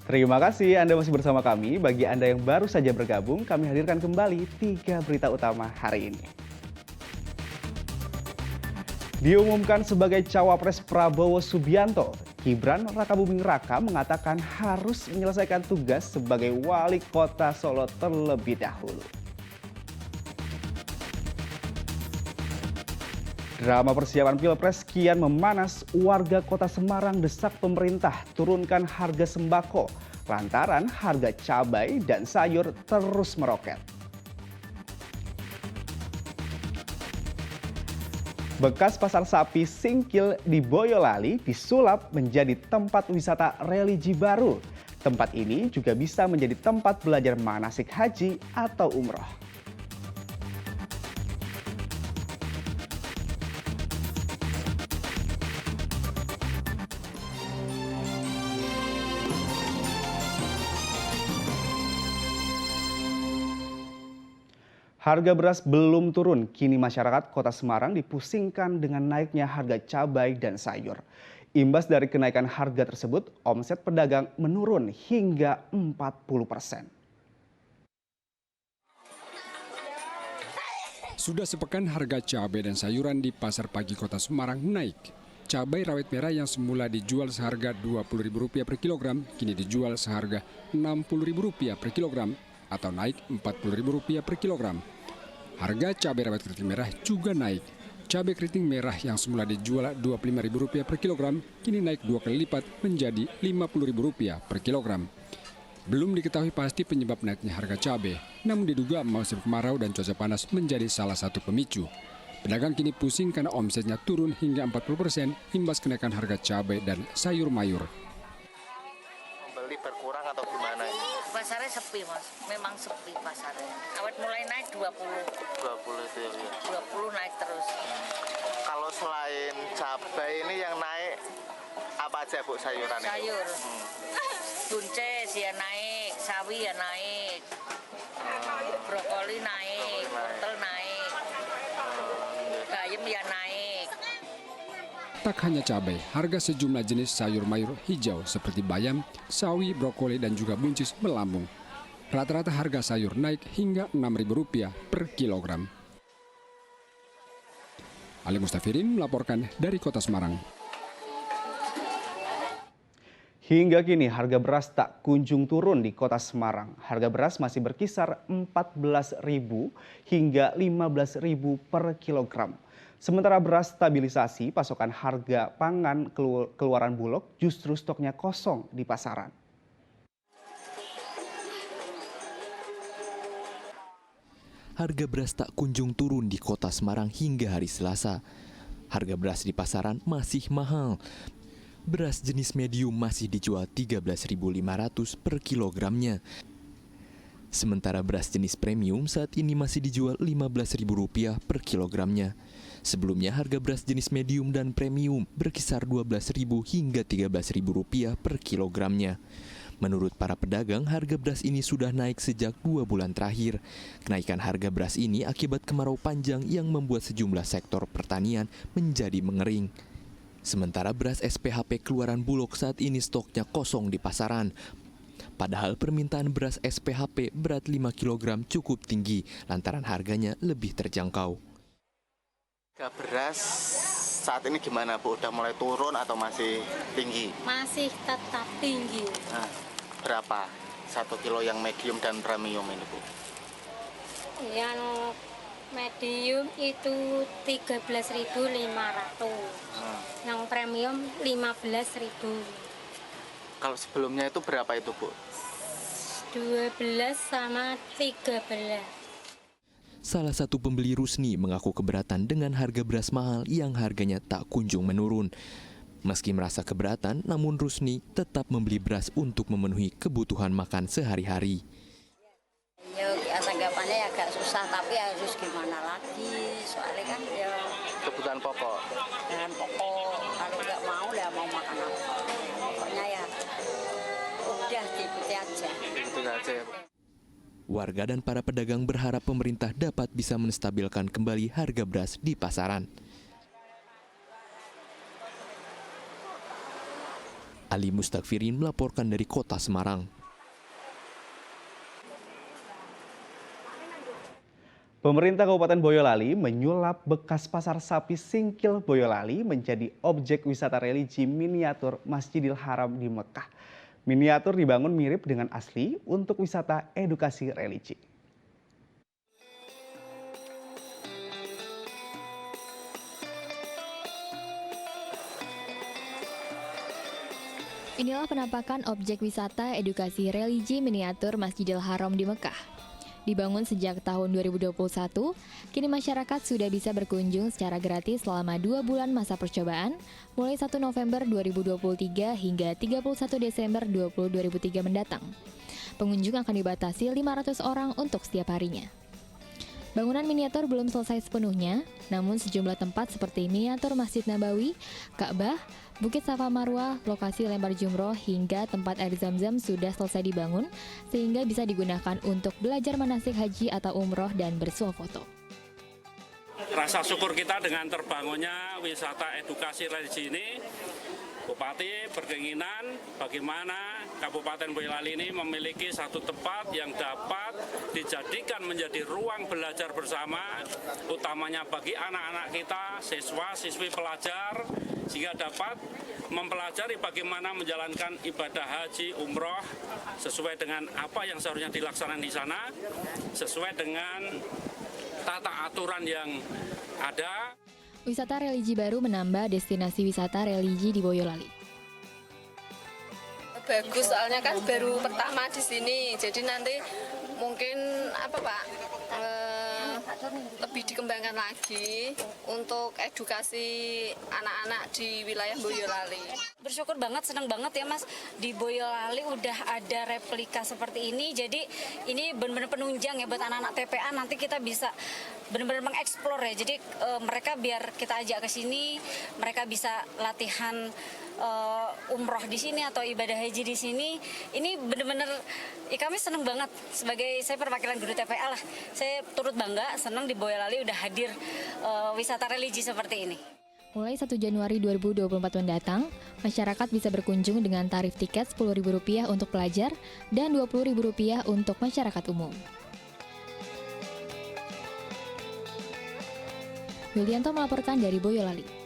Terima kasih Anda masih bersama kami. Bagi Anda yang baru saja bergabung, kami hadirkan kembali 3 berita utama hari ini. Diumumkan sebagai cawapres Prabowo Subianto, Gibran Rakabuming Raka mengatakan harus menyelesaikan tugas sebagai wali kota Solo terlebih dahulu. Drama persiapan Pilpres kian memanas, warga kota Semarang desak pemerintah turunkan harga sembako lantaran harga cabai dan sayur terus meroket. Bekas pasar sapi Singkil di Boyolali disulap menjadi tempat wisata religi baru. Tempat ini juga bisa menjadi tempat belajar manasik haji atau umroh. Harga beras belum turun, kini masyarakat kota Semarang dipusingkan dengan naiknya harga cabai dan sayur. Imbas dari kenaikan harga tersebut, omset pedagang menurun hingga 40%. Sudah sepekan harga cabai dan sayuran di pasar pagi kota Semarang naik. Cabai rawit merah yang semula dijual seharga Rp20.000 per kilogram, kini dijual seharga Rp60.000 per kilogram atau naik Rp40.000 per kilogram. Harga cabai rawit keriting merah juga naik. Cabai keriting merah yang semula dijual Rp25.000 per kilogram, kini naik 2 kali lipat menjadi Rp50.000 per kilogram. Belum diketahui pasti penyebab naiknya harga cabai, namun diduga musim kemarau dan cuaca panas menjadi salah satu pemicu. Pedagang kini pusing karena omsetnya turun hingga 40% imbas kenaikan harga cabai dan sayur mayur. Membeli berkurang atau gimana ini? Pasarnya sepi mas, memang sepi pasarnya. Awet mulai naik 20 itu ya. 20 naik terus. Kalau selain cabai ini yang naik apa aja Bu sayuran itu? Sayur, buncis ya naik, sawi ya naik, brokoli naik, wortel naik, bayam ya naik. Tak hanya cabai, harga sejumlah jenis sayur mayur hijau seperti bayam, sawi, brokoli, dan juga buncis melambung. Rata-rata harga sayur naik hingga Rp6.000 per kilogram. Ali Mustafirin melaporkan dari kota Semarang. Hingga kini harga beras tak kunjung turun di kota Semarang. Harga beras masih berkisar Rp14.000 hingga Rp15.000 per kilogram. Sementara beras stabilisasi, pasokan harga pangan keluaran Bulog justru stoknya kosong di pasaran. Harga beras tak kunjung turun di kota Semarang hingga hari Selasa. Harga beras di pasaran masih mahal. Beras jenis medium masih dijual Rp13.500 per kilogramnya. Sementara beras jenis premium saat ini masih dijual Rp15.000 per kilogramnya. Sebelumnya harga beras jenis medium dan premium berkisar Rp12.000 hingga Rp13.000 per kilogramnya. Menurut para pedagang, harga beras ini sudah naik sejak 2 bulan terakhir. Kenaikan harga beras ini akibat kemarau panjang yang membuat sejumlah sektor pertanian menjadi mengering. Sementara beras SPHP keluaran Bulog saat ini stoknya kosong di pasaran. Padahal permintaan beras SPHP berat 5 kg cukup tinggi lantaran harganya lebih terjangkau. Harga beras saat ini gimana Bu? Udah mulai turun atau masih tinggi? Masih tetap tinggi. Nah, berapa? 1 kilo yang medium dan premium ini Bu? Yang medium itu 13.500. Yang premium 15.000. Kalau sebelumnya itu berapa itu Bu? 12 sama 13. Salah satu pembeli Rusni mengaku keberatan dengan harga beras mahal yang harganya tak kunjung menurun. Meski merasa keberatan, namun Rusni tetap membeli beras untuk memenuhi kebutuhan makan sehari-hari. Ya tanggapannya agak susah, tapi harus gimana lagi, soalnya kan ya Kebutuhan pokok. dengan pokok, kalau nggak mau ya mau makan apa. Pokoknya ya udah diikuti aja. Itu aja ya Bu. Warga dan para pedagang berharap pemerintah dapat bisa menstabilkan kembali harga beras di pasaran. Ali Mustakfirin melaporkan dari Kota Semarang. Pemerintah Kabupaten Boyolali menyulap bekas pasar sapi Singkil Boyolali menjadi objek wisata religi miniatur Masjidil Haram di Mekah. Miniatur dibangun mirip dengan asli untuk wisata edukasi religi. Inilah penampakan objek wisata edukasi religi miniatur Masjidil Haram di Mekah. Dibangun sejak tahun 2021, kini masyarakat sudah bisa berkunjung secara gratis selama 2 bulan masa percobaan, mulai 1 November 2023 hingga 31 Desember 2023 mendatang. Pengunjung akan dibatasi 500 orang untuk setiap harinya. Bangunan miniatur belum selesai sepenuhnya, namun sejumlah tempat seperti miniatur Masjid Nabawi, Ka'bah, Bukit Safa Marwah, lokasi lempar jumroh hingga tempat air zam-zam sudah selesai dibangun sehingga bisa digunakan untuk belajar manasik haji atau umroh dan bersuah foto. Rasa syukur kita dengan terbangunnya wisata edukasi religi ini, Bupati berkeinginan bagaimana Kabupaten Boyolali ini memiliki satu tempat yang dapat dijadikan menjadi ruang belajar bersama, utamanya bagi anak-anak kita, siswa-siswi pelajar, sehingga dapat mempelajari bagaimana menjalankan ibadah haji, umroh, sesuai dengan apa yang seharusnya dilaksanakan di sana, sesuai dengan tata aturan yang ada. Wisata religi baru menambah destinasi wisata religi di Boyolali. Bagus, soalnya kan baru pertama di sini, jadi nanti mungkin lebih dikembangkan lagi untuk edukasi anak-anak di wilayah Boyolali. Bersyukur banget, senang banget ya Mas, di Boyolali udah ada replika seperti ini, jadi ini benar-benar penunjang ya buat anak-anak TPA, nanti kita bisa benar-benar mengeksplor ya, jadi mereka biar kita ajak ke sini, mereka bisa latihan umroh di sini atau ibadah haji di sini. Ini benar-benar kami senang banget, sebagai saya perwakilan guru TPA lah, saya turut bangga, senang di Boyolali udah hadir wisata religi seperti ini. Mulai 1 Januari 2024 mendatang, masyarakat bisa berkunjung dengan tarif tiket Rp10.000 untuk pelajar dan Rp20.000 untuk masyarakat umum. Yulianto melaporkan dari Boyolali.